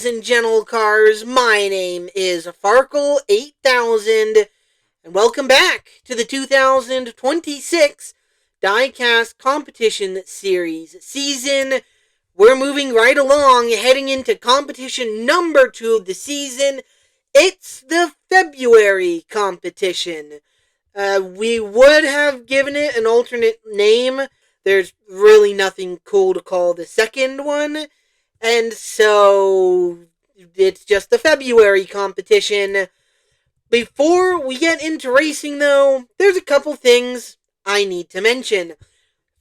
Ladies and gentle cars, my name is Farkle8000, and welcome back to the 2026 Diecast Competition Series season. We're moving right along, heading into competition number 2 of the season. It's the February competition. We would have given it an alternate name. There's really nothing cool to call the second one. And so, it's just the February competition. Before we get into racing, though, there's a couple things I need to mention.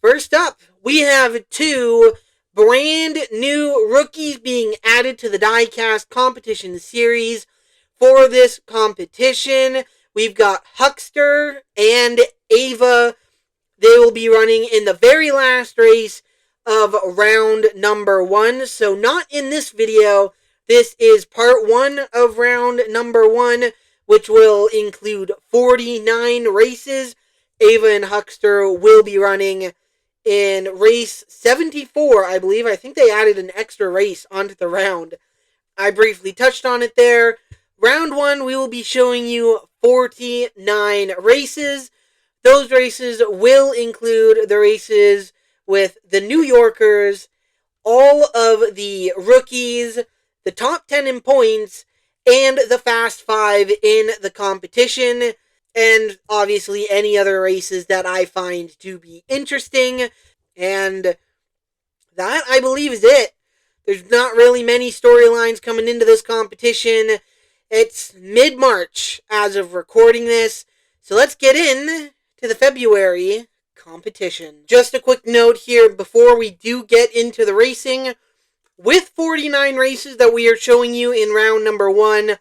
First up, we have 2 brand new rookies being added to the Diecast Competition Series for this competition. We've got Huckster and Ava. They will be running in the very last race of round number 1. So not in this video. This is part 1 of round number 1, which will include 49 races. Ava and Huckster will be running in race 74, I believe. I think they added an extra race onto the round. I briefly touched on it there. Round 1, we will be showing you 49 races. Those races will include the races with the New Yorkers, all of the rookies, the top 10 in points, and the Fast 5 in the competition, and obviously any other races that I find to be interesting. And that, I believe, is it. There's not really many storylines coming into this competition. It's mid-March as of recording this, so let's get in to the February competition. Just a quick note here before we do get into the racing. With 49 races that we are showing you in round number 1,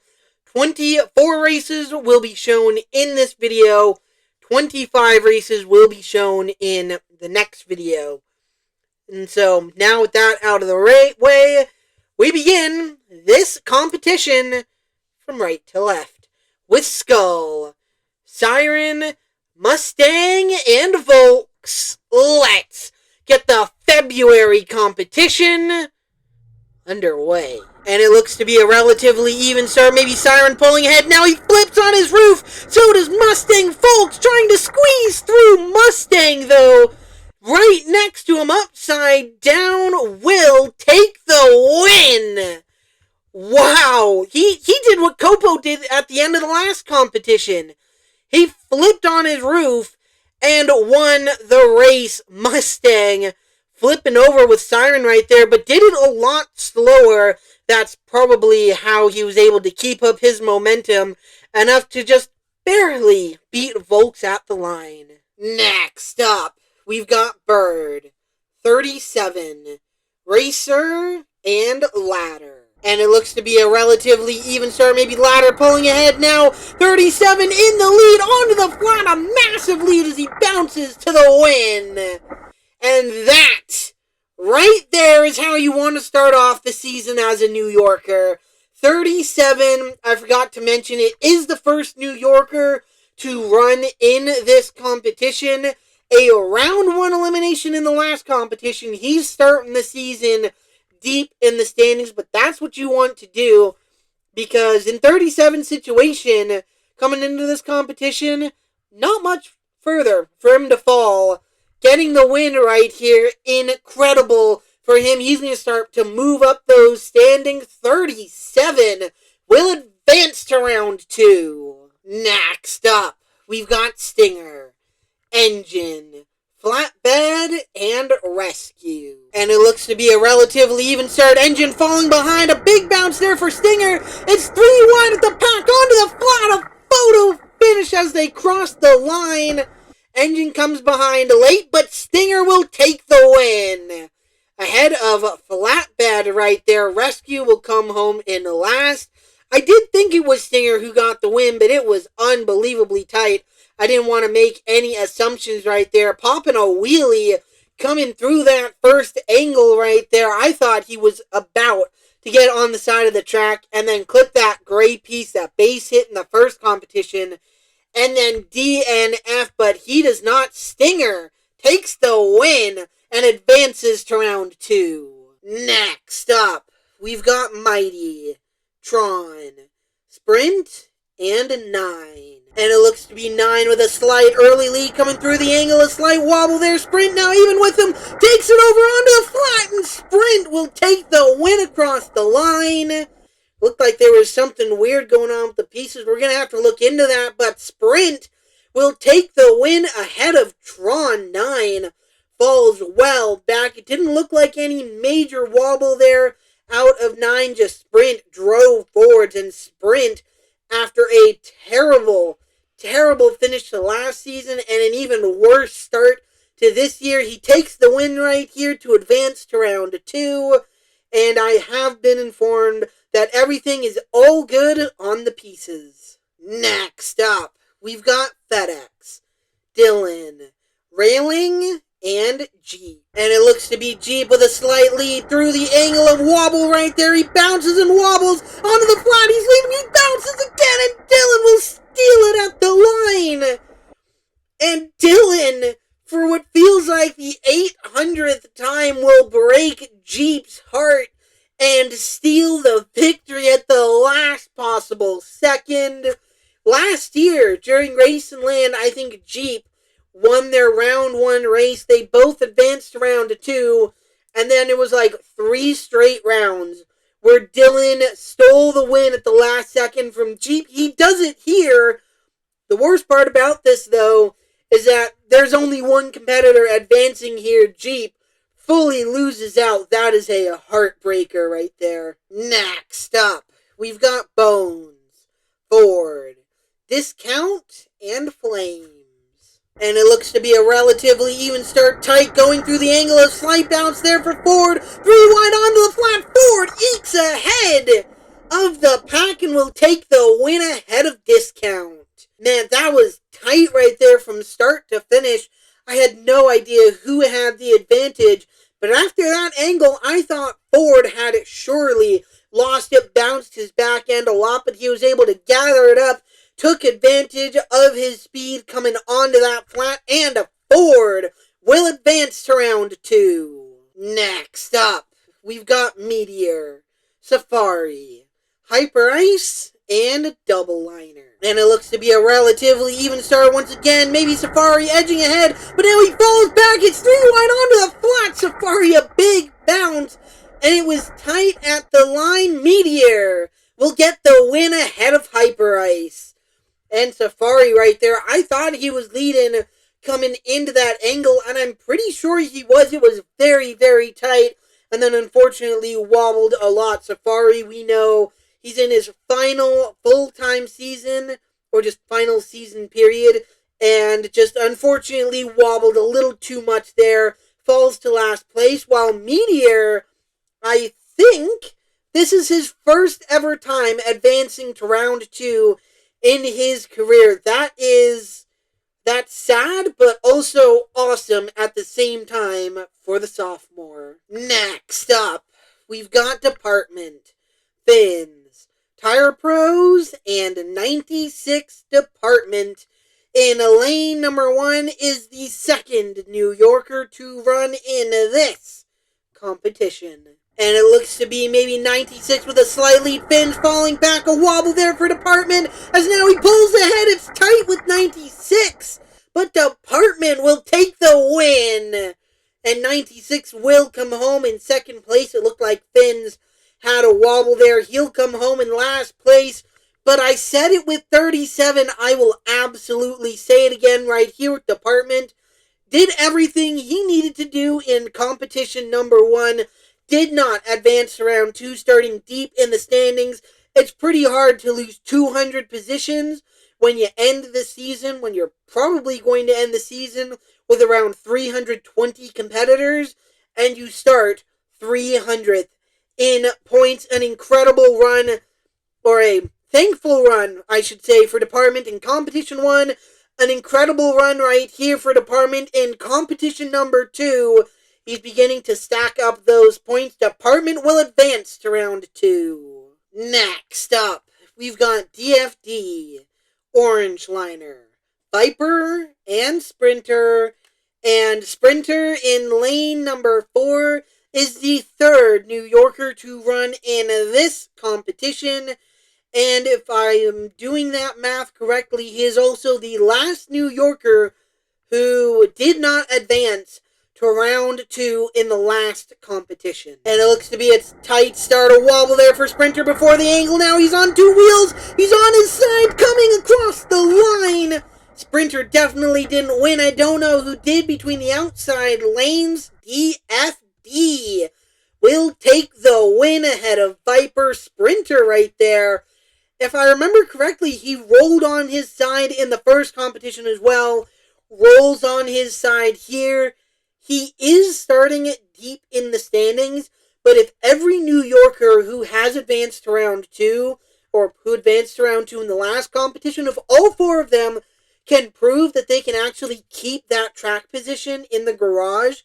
24 races will be shown in this video. 25 races will be shown in the next video. And so, now with that out of the way, we begin this competition from right to left with Skull, Siren, Mustang, and Volks. Let's get the February competition underway. And it looks to be a relatively even start. Maybe Siren pulling ahead. Now he flips on his roof. So does Mustang. Volks trying to squeeze through. Mustang, though, right next to him, upside down, will take the win. Wow. He did what Copo did at the end of the last competition. He flipped on his roof and won the race. Mustang flipping over with Siren right there, but did it a lot slower. That's probably how he was able to keep up his momentum enough to just barely beat Volks at the line. Next up, we've got Bird, 37, Racer, and Ladder. And it looks to be a relatively even start. Maybe Ladder pulling ahead now. 37 in the lead, onto the flat. A massive lead as he bounces to the win. And that, right there, is how you want to start off the season as a New Yorker. 37, I forgot to mention, it is the first New Yorker to run in this competition. A round 1 elimination in the last competition. He's starting the season deep in the standings, but that's what you want to do, because in 37 situation, coming into this competition, not much further for him to fall. Getting the win right here, incredible for him. He's going to start to move up those standings. 37 will advance to round 2. Next up, we've got Stinger, Engine, Flatbed, and Rescue. And it looks to be a relatively even start. Engine falling behind. A big bounce there for Stinger. It's 3 wide at the pack. Onto the flat. A photo finish as they cross the line. Engine comes behind late, but Stinger will take the win. Ahead of Flatbed right there. Rescue will come home in last. I did think it was Stinger who got the win, but it was unbelievably tight. I didn't want to make any assumptions right there. Popping a wheelie, coming through that first angle right there. I thought he was about to get on the side of the track and then clip that gray piece, that base hit in the first competition, and then DNF, but he does not. Stinger takes the win and advances to round 2. Next up, we've got Mighty, Tron, Sprint, and 9. And it looks to be 9 with a slight early lead coming through the angle. A slight wobble there. Sprint now even with him. Takes it over onto the flat. And Sprint will take the win across the line. Looked like there was something weird going on with the pieces. We're going to have to look into that. But Sprint will take the win ahead of Tron. 9 falls well back. It didn't look like any major wobble there out of 9. Just Sprint drove forwards. And Sprint, after a terrible finish to last season and an even worse start to this year, he takes the win right here to advance to round 2. And I have been informed that everything is all good on the pieces. Next up, we've got FedEx, Dylan, Railing, and Jeep. And it looks to be Jeep with a slight lead through the angle of wobble right there. He bounces and wobbles onto the flat. He's leading. He bounces again, and Dylan will steal it at the line. And Dylan, for what feels like the 800th time, will break Jeep's heart and steal the victory at the last possible second. Last year, during Race and Land, I think Jeep won their round 1 race. They both advanced to round 2, and then it was like 3 straight rounds where Dylan stole the win at the last second from Jeep. He does it here. The worst part about this, though, is that there's only one competitor advancing here. Jeep fully loses out. That is a heartbreaker right there. Next up, we've got Bones, Ford, Discount, and Flames. And it looks to be a relatively even start, tight going through the angle. A slight bounce there for Ford. 3 wide onto the flat. Ford ekes ahead of the pack and will take the win ahead of Discount. Man, that was tight right there from start to finish. I had no idea who had the advantage. But after that angle, I thought Ford had it surely lost it, bounced his back end a lot, but he was able to gather it up, took advantage of his speed coming onto that flat, and Ford will advance to round 2. Next up, we've got Meteor, Safari, Hyper Ice, and Double Liner. And it looks to be a relatively even start once again. Maybe Safari edging ahead, but now he falls back. It's 3 wide onto the flat. Safari a big bounce, and it was tight at the line. Meteor will get the win ahead of Hyper Ice. And Safari right there, I thought he was leading coming into that angle, and I'm pretty sure he was. It was very, very tight, and then unfortunately wobbled a lot. Safari, we know he's in his final full-time season, or just final season period, and just unfortunately wobbled a little too much there, falls to last place, while Meteor, I think this is his first ever time advancing to round 2 in his career. That's sad, but also awesome at the same time for the sophomore. Next up, we've got Department, Fins, Tire Pros, and 96 Department. In lane number 1 is the second New Yorker to run in this competition. And it looks to be maybe 96 with a slight lead. Fins falling back, a wobble there for Department, as now he pulls ahead. It's tight with 96, but Department will take the win. And 96 will come home in second place. It looked like Fins had a wobble there. He'll come home in last place. But I said it with 37. I will absolutely say it again right here with Department. Did everything he needed to do in competition number 1. Did not advance to round 2, starting deep in the standings. It's pretty hard to lose 200 positions when you end the season, when you're probably going to end the season with around 320 competitors, and you start 300th in points. An incredible run, or a thankful run, I should say, for Department in Competition 1. An incredible run right here for Department in Competition number 2. He's beginning to stack up those points. Department will advance to round 2. Next up, we've got DFD, Orange Liner, Viper, and Sprinter. And Sprinter in lane number 4 is the third New Yorker to run in this competition. And if I am doing that math correctly, he is also the last New Yorker who did not advance to round 2 in the last competition. And it looks to be a tight start, a wobble there for Sprinter before the angle. Now he's on 2 wheels. He's on his side, coming across the line. Sprinter definitely didn't win. I don't know who did between the outside lanes. DFD will take the win ahead of Viper. Sprinter right there. If I remember correctly, he rolled on his side in the first competition as well. Rolls on his side here. He is starting it deep in the standings, but if every New Yorker who has advanced to round 2, or who advanced to round 2 in the last competition, if all 4 of them can prove that they can actually keep that track position in the garage,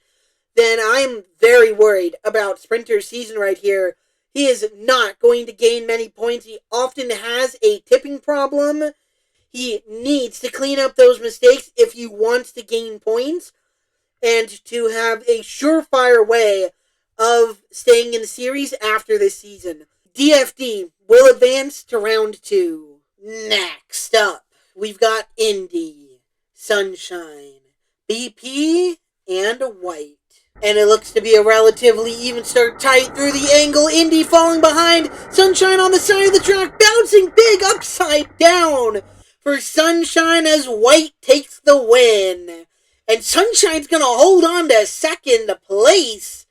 then I'm very worried about Sprinter's season right here. He is not going to gain many points. He often has a tipping problem. He needs to clean up those mistakes if he wants to gain points and to have a surefire way of staying in the series after this season. DFD will advance to round 2. Next up, we've got Indy, Sunshine, BP, and White. And it looks to be a relatively even start, tight through the angle. Indy falling behind. Sunshine on the side of the track, bouncing big upside down for Sunshine as White takes the win. And Sunshine's going to hold on to second place.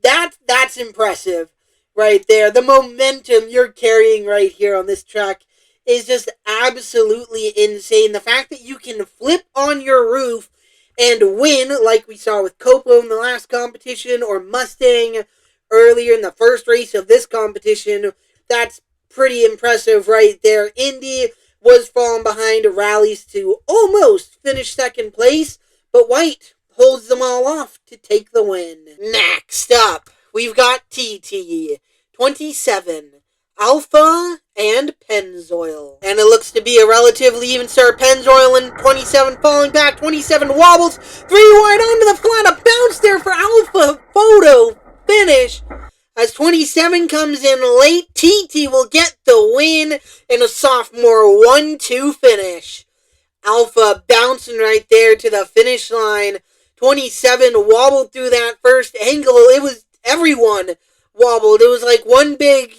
That's impressive right there. The momentum you're carrying right here on this track is just absolutely insane. The fact that you can flip on your roof and win, like we saw with Copo in the last competition, or Mustang earlier in the first race of this competition, that's pretty impressive right there. Indy was falling behind, rallies to almost finish second place, but White holds them all off to take the win. Next up, we've got TT, 27, Alpha, and Pennzoil. And it looks to be a relatively even start. Pennzoil in 27 falling back. 27 wobbles. 3 wide onto the flat. A bounce there for Alpha. Photo finish. As 27 comes in late, TT will get the win in a sophomore 1-2 finish. Alpha bouncing right there to the finish line. 27 wobbled through that first angle. It was everyone wobbled. It was like one big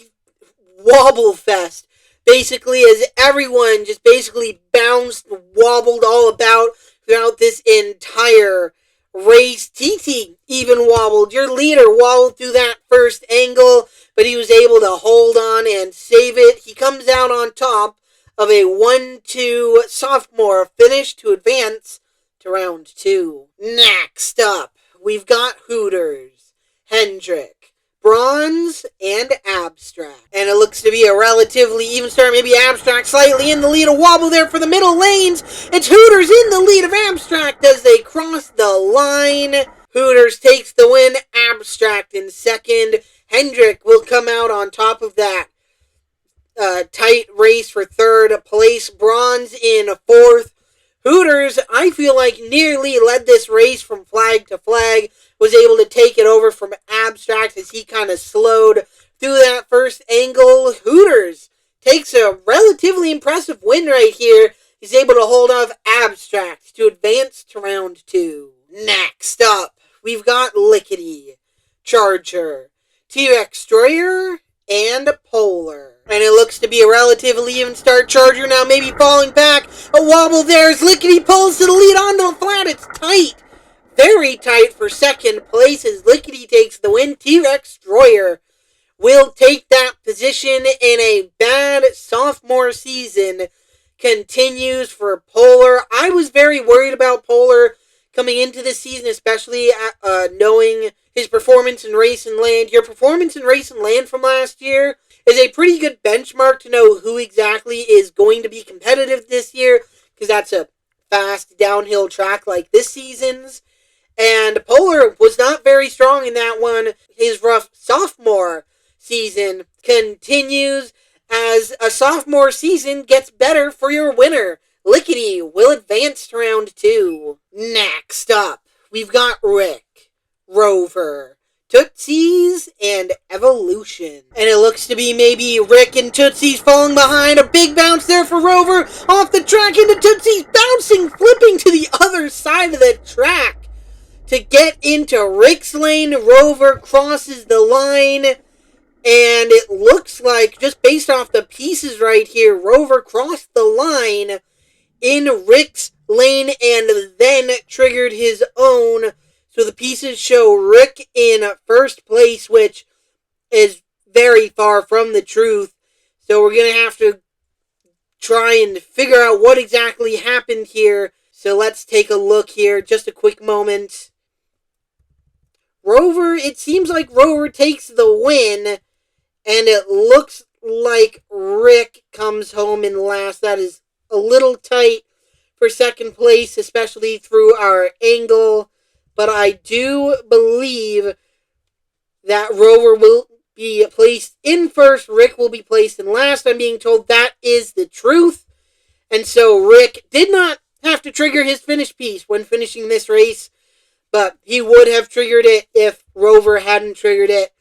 wobble fest, basically, as everyone just basically bounced, wobbled all about throughout this entire race. TT even wobbled. Your leader wobbled through that first angle, but he was able to hold on and save it. He comes out on top of a 1-2 sophomore finish to advance to round 2. Next up, we've got Hooters, Hendrick, Bronze, and Abstract. And it looks to be a relatively even start. Maybe Abstract slightly in the lead. A wobble there for the middle lanes. It's Hooters in the lead of Abstract as they cross the line. Hooters takes the win. Abstract in second. Hendrick will come out on top of that tight race for third place. Bronze in fourth. Hooters, I feel like, nearly led this race from flag to flag. Was able to take it over from Abstract as he kind of slowed through that first angle. Hooters takes a relatively impressive win right here. He's able to hold off Abstract to advance to round 2. Next up, we've got Lickety, Charger, T-Rex Destroyer, and Polar. And it looks to be a relatively even start. Charger now maybe falling back. A wobble there as Lickety pulls to the lead onto the flat. It's tight. Very tight for second place as Lickety takes the win. T-Rex Destroyer will take that position in a bad sophomore season. Continues for Polar. I was very worried about Polar coming into this season, especially knowing his performance in Race and Land. Your performance in Race and Land from last year is a pretty good benchmark to know who exactly is going to be competitive this year, because that's a fast downhill track like this season's. And Polar was not very strong in that one. His rough sophomore season continues as a sophomore season gets better for your winner. Lickety will advance to round 2. Next up, we've got Rick, Rover, Tootsies and Evolution. And it looks to be maybe Rick and Tootsies falling behind. A big bounce there for Rover. Off the track into Tootsies, bouncing, flipping to the other side of the track to get into Rick's lane. Rover crosses the line. And it looks like, just based off the pieces right here, Rover crossed the line in Rick's lane and then triggered his own. So the pieces show Rick in first place, which is very far from the truth. So we're going to have to try and figure out what exactly happened here. So let's take a look here. Just a quick moment. Rover, it seems like Rover takes the win, and it looks like Rick comes home in last. That is a little tight for second place, especially through our angle. But I do believe that Rover will be placed in first. Rick will be placed in last. I'm being told that is the truth. And so Rick did not have to trigger his finish piece when finishing this race, but he would have triggered it if Rover hadn't triggered it.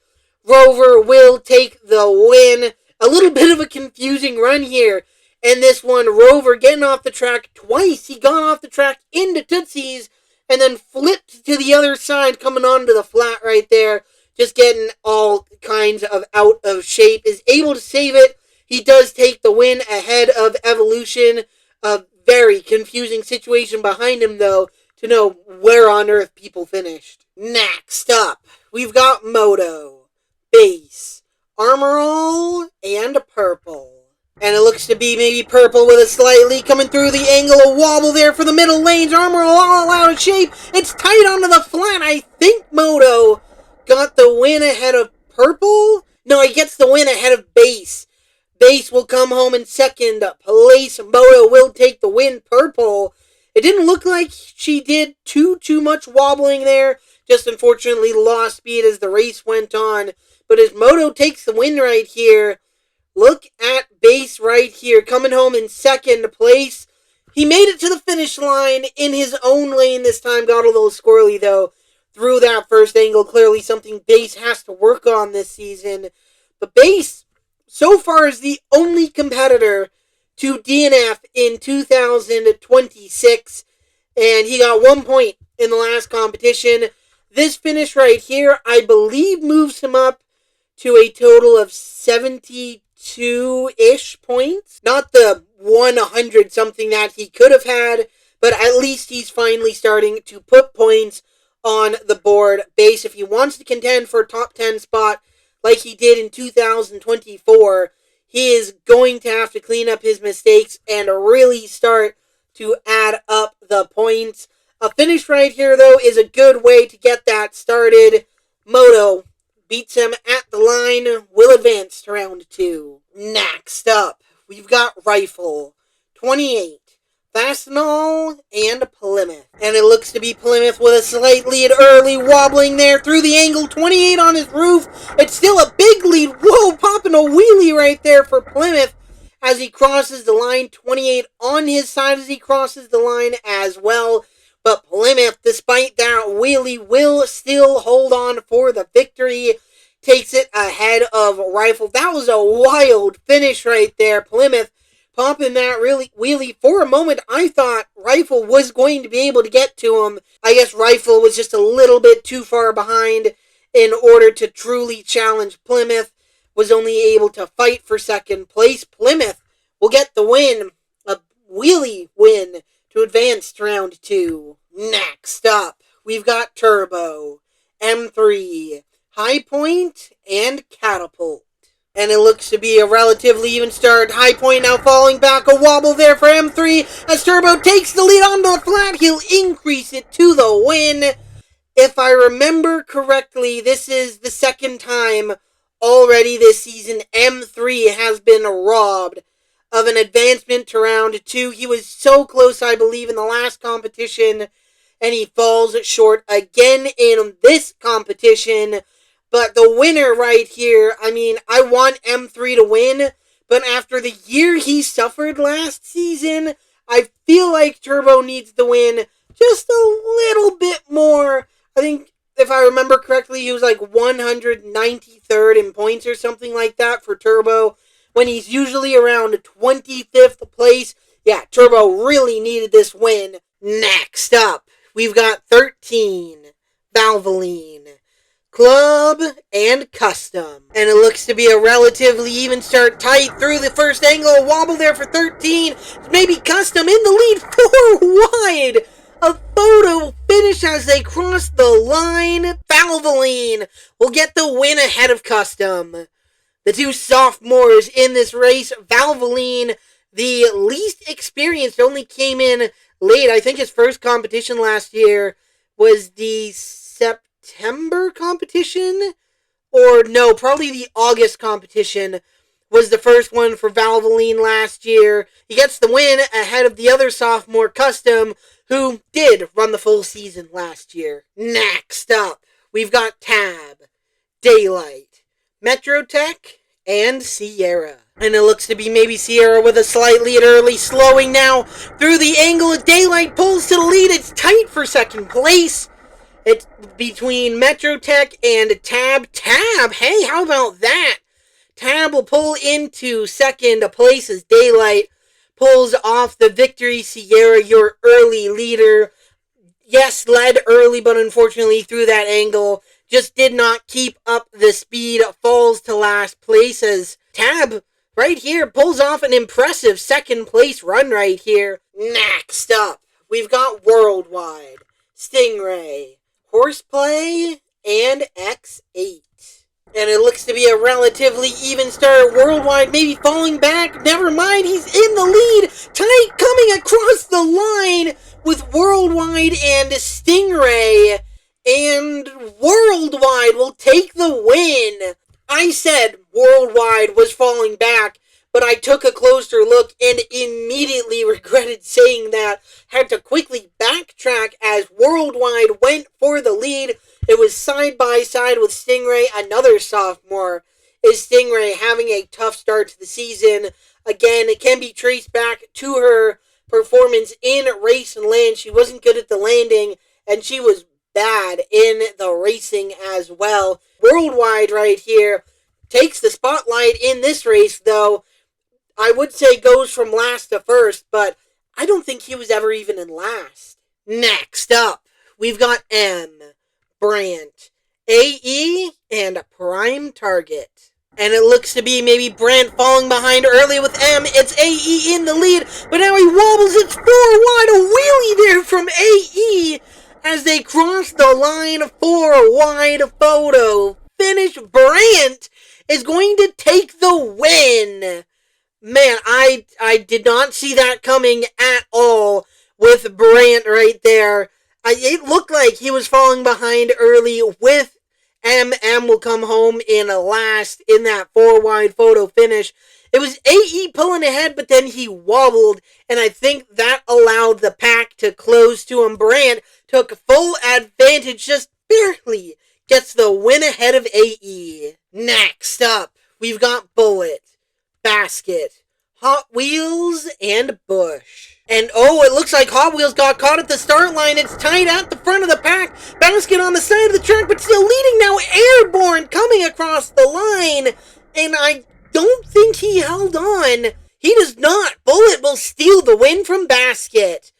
Rover will take the win. A little bit of a confusing run here. And this one, Rover getting off the track twice. He got off the track into Tootsie's and then flipped to the other side, coming onto the flat right there. Just getting all kinds of out of shape. Is able to save it. He does take the win ahead of Evolution. A very confusing situation behind him, though, to know where on earth people finished. Next up, we've got Moto, Base, Armor All, and Purple. And it looks to be maybe Purple with a slight lead coming through the angle. A wobble there for the middle lanes. Armor all out of shape. It's tight onto the flat. I think Moto got the win ahead of Purple. No, he gets the win ahead of Base. Base will come home in second place. Moto will take the win. Purple, it didn't look like she did too much wobbling there. Just unfortunately lost speed as the race went on. But as Moto takes the win right here, look at Base right here, coming home in second place. He made it to the finish line in his own lane this time. Got a little squirrely, though, through that first angle. Clearly something Base has to work on this season. But Base, so far, is the only competitor to DNF in 2026. And he got 1 point in the last competition. This finish right here, I believe, moves him up to a total of 72-ish points. Not the 100 something that he could have had, but at least he's finally starting to put points on the board. Base, if he wants to contend for a top 10 spot like he did in 2024, he is going to have to clean up his mistakes and really start to add up the points. A finish right here, though, is a good way to get that started. Moto beats him at the line, will advance to round 2. Next up, we've got Rifle, 28, Fastenal, and Plymouth. And it looks to be Plymouth with a slight lead early, wobbling there through the angle, 28 on his roof. It's still a big lead. Whoa, popping a wheelie right there for Plymouth as he crosses the line. 28 on his side as he crosses the line as well. But Plymouth, despite that wheelie, will still hold on for the victory. Takes it ahead of Rifle. That was a wild finish right there. Plymouth popping that really wheelie. For a moment, I thought Rifle was going to be able to get to him. I guess Rifle was just a little bit too far behind in order to truly challenge Plymouth. Was only able to fight for second place. Plymouth will get the win. A wheelie win to advance to round 2. Next up, we've got Turbo, M3, High Point, and Catapult. And it looks to be a relatively even start. High Point now falling back. A wobble there for M3 as Turbo takes the lead onto the flat. He'll increase it to the win. If I remember correctly, this is the second time already this season M3 has been robbed of an advancement to round 2. He was so close, I believe, in the last competition, and he falls short again in this competition. But the winner right here, I mean, I want M3 to win, but after the year he suffered last season, I feel like Turbo needs to win just a little bit more. I think if I remember correctly, he was like 193rd in points or something like that for Turbo, when he's usually around 25th place. Yeah, Turbo really needed this win. Next up, we've got 13, Valvoline. Club and Custom. And it looks to be a relatively even start, tight through the first angle. A wobble there for 13. Maybe Custom in the lead, 4 wide. A photo finish as they cross the line. Valvoline will get the win ahead of Custom. The two sophomores in this race, Valvoline, the least experienced, only came in late. I think his first competition last year was the September competition, or no, probably the August competition was the first one for Valvoline last year. He gets the win ahead of the other sophomore, Custom, who did run the full season last year. Next up, we've got Tab, Daylight, Metrotech, and Sierra. And it looks to be maybe Sierra with a slight lead early, slowing now through the angle. Daylight pulls to the lead. It's tight for second place. It's between Metrotech and Tab. Tab, hey, how about that? Tab will pull into second place as Daylight pulls off the victory. Sierra, your early leader, yes, led early, but unfortunately through that angle, just did not keep up the speed, falls to last place as Tab right here pulls off an impressive second place run right here. Next up, we've got Worldwide, Stingray, Horseplay, and X8. And it looks to be a relatively even start. Worldwide maybe falling back. Never mind, he's in the lead. Tight coming across the line with Worldwide and Stingray. And Worldwide will take the win. I said Worldwide was falling back, but I took a closer look and immediately regretted saying that. Had to quickly backtrack as Worldwide went for the lead. It was side by side with Stingray, another sophomore. Is Stingray having a tough start to the season? Again, it can be traced back to her performance in Race and Land. She wasn't good at the landing, and she was bad in the racing as well. Worldwide right here takes the spotlight in this race, though. I would say goes from last to first, but I don't think he was ever even in last. Next up, we've got M, Brant, AE, and Prime Target. And it looks to be maybe Brant falling behind early with M. It's AE in the lead, but now he wobbles. It's 4 wide. A wheelie there from AE as they cross the line. 4 wide photo finish. Brant is going to take the win. Man, I did not see that coming at all with Brant right there. It looked like he was falling behind early with M. M will come home in last in that 4 wide photo finish. It was AE pulling ahead, but then he wobbled, and I think that allowed the pack to close to him. Brant took full advantage, just barely gets the win ahead of AE. Next up, we've got Bullet, Basket, Hot Wheels, and Bush. And oh, it looks like Hot Wheels got caught at the start line. It's tight at the front of the pack. Basket on the side of the track, but still leading now. Airborne coming across the line. And I don't think he held on. He does not. Bullet will steal the win from Basket.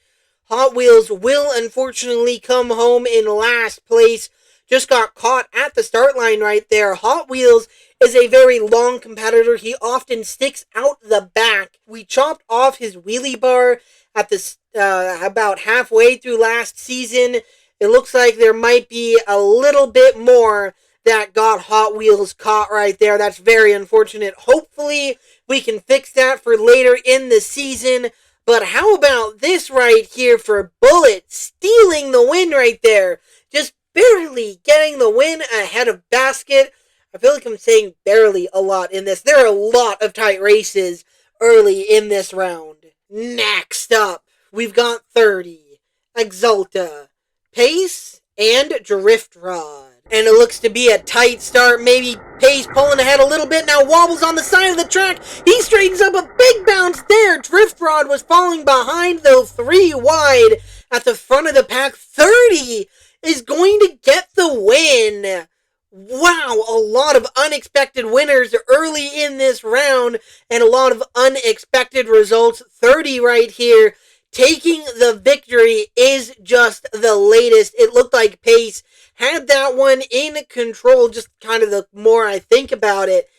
Hot Wheels will unfortunately come home in last place. Just got caught at the start line right there. Hot Wheels is a very long competitor. He often sticks out the back. We chopped off his wheelie bar at this about halfway through last season. It looks like there might be a little bit more that got Hot Wheels caught right there. That's very unfortunate. Hopefully we can fix that for later in the season. But how about this right here for Bullet stealing the win right there? Just barely getting the win ahead of Basket. I feel like I'm saying barely a lot in this. There are a lot of tight races early in this round. Next up, we've got 30, Exalta, Pace, and Drift Rod. And it looks to be a tight start. Maybe Pace pulling ahead a little bit. Now wobbles on the side of the track. He straightens up a big bounce there. Drift Rod was falling behind, though, 3 wide at the front of the pack. 30 is going to get the win. Wow, a lot of unexpected winners early in this round and a lot of unexpected results. 30 right here. Taking the victory is just the latest. It looked like Pace had that one in control, just kind of the more I think about it.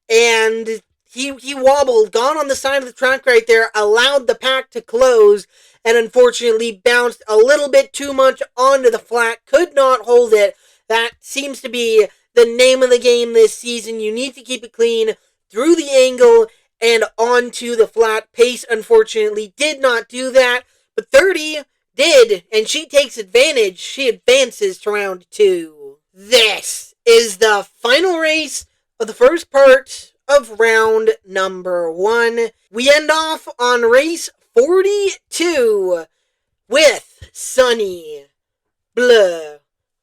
And he wobbled, got on the side of the track right there, allowed the pack to close, and unfortunately bounced a little bit too much onto the flat, could not hold it. That seems to be the name of the game this season. You need to keep it clean through the angle and onto the flat. Pace, unfortunately, did not do that, but 30 did, and she takes advantage. She advances to round 2. This is the final race of the first part of round number 1. We end off on race 42 with Sunny, Bleu,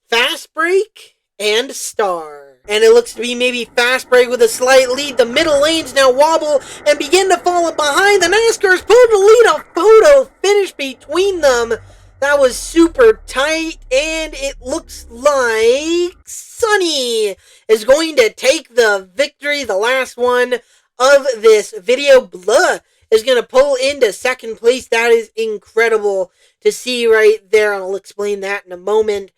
Fast Break, and Star. And it looks to be maybe Fast Break with a slight lead. The middle lanes now wobble and begin to fall behind. The NASCAR's pulled the lead. A photo finish between them. That was super tight, and it looks like Sunny is going to take the victory, the last one of this video. Bleu is going to pull into second place. That is incredible to see right there. I'll explain that in a moment.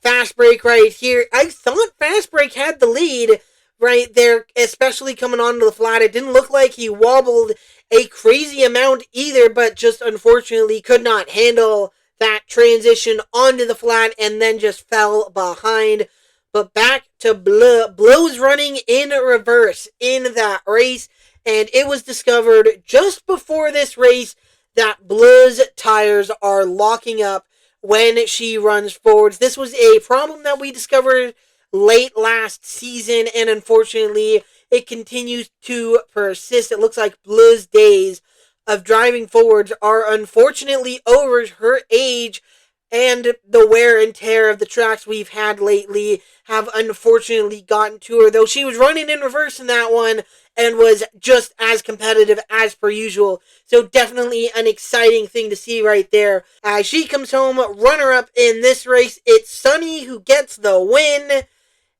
Fast Break right here. I thought Fast Break had the lead right there, especially coming onto the flat. It didn't look like he wobbled a crazy amount either, but just unfortunately could not handle that transition onto the flat and then just fell behind. But back to Bleu. Bleu's running in reverse in that race, and it was discovered just before this race that Bleu's tires are locking up when she runs forwards. This was a problem that we discovered late last season, and unfortunately it continues to persist. It looks like Bleu's days of driving forwards are unfortunately over. Her age and the wear and tear of the tracks we've had lately have unfortunately gotten to her, though she was running in reverse in that one and was just as competitive as per usual. So definitely an exciting thing to see right there. As she comes home runner-up in this race, it's Sunny who gets the win,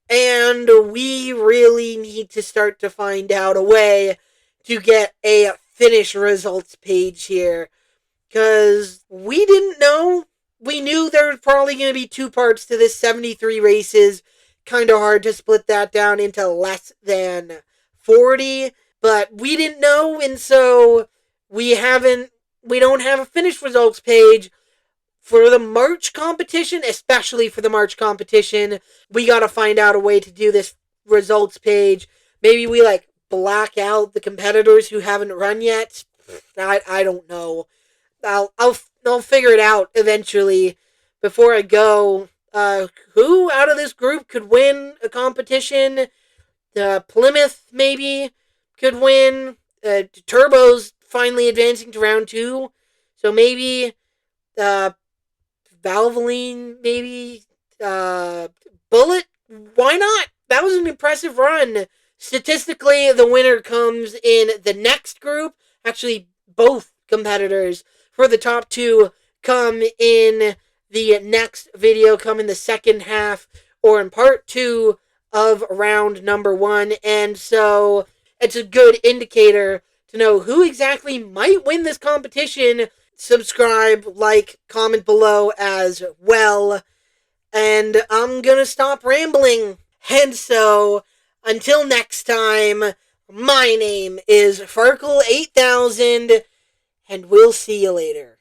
and we really need to start to find out a way to get a finish results page here, because we didn't know. We knew there was probably going to be 2 parts to this, 73 races. Kind of hard to split that down into less than 40, but we didn't know, and so we don't have a finished results page for the March competition, especially for the March competition. We got to find out a way to do this results page. Maybe we black out the competitors who haven't run yet. I don't know. I'll figure it out eventually. Before I go, who out of this group could win a competition? Plymouth maybe could win. Turbo's finally advancing to round 2, so maybe Valvoline, maybe Bullet. Why not? That was an impressive run. Statistically, the winner comes in the next group. Actually, both competitors for the top 2 come in the next video, come in the second half or in part 2 of round number 1. And so it's a good indicator to know who exactly might win this competition. Subscribe, like, comment below as well. And I'm gonna stop rambling. And so, until next time, my name is Farkle8000, and we'll see you later.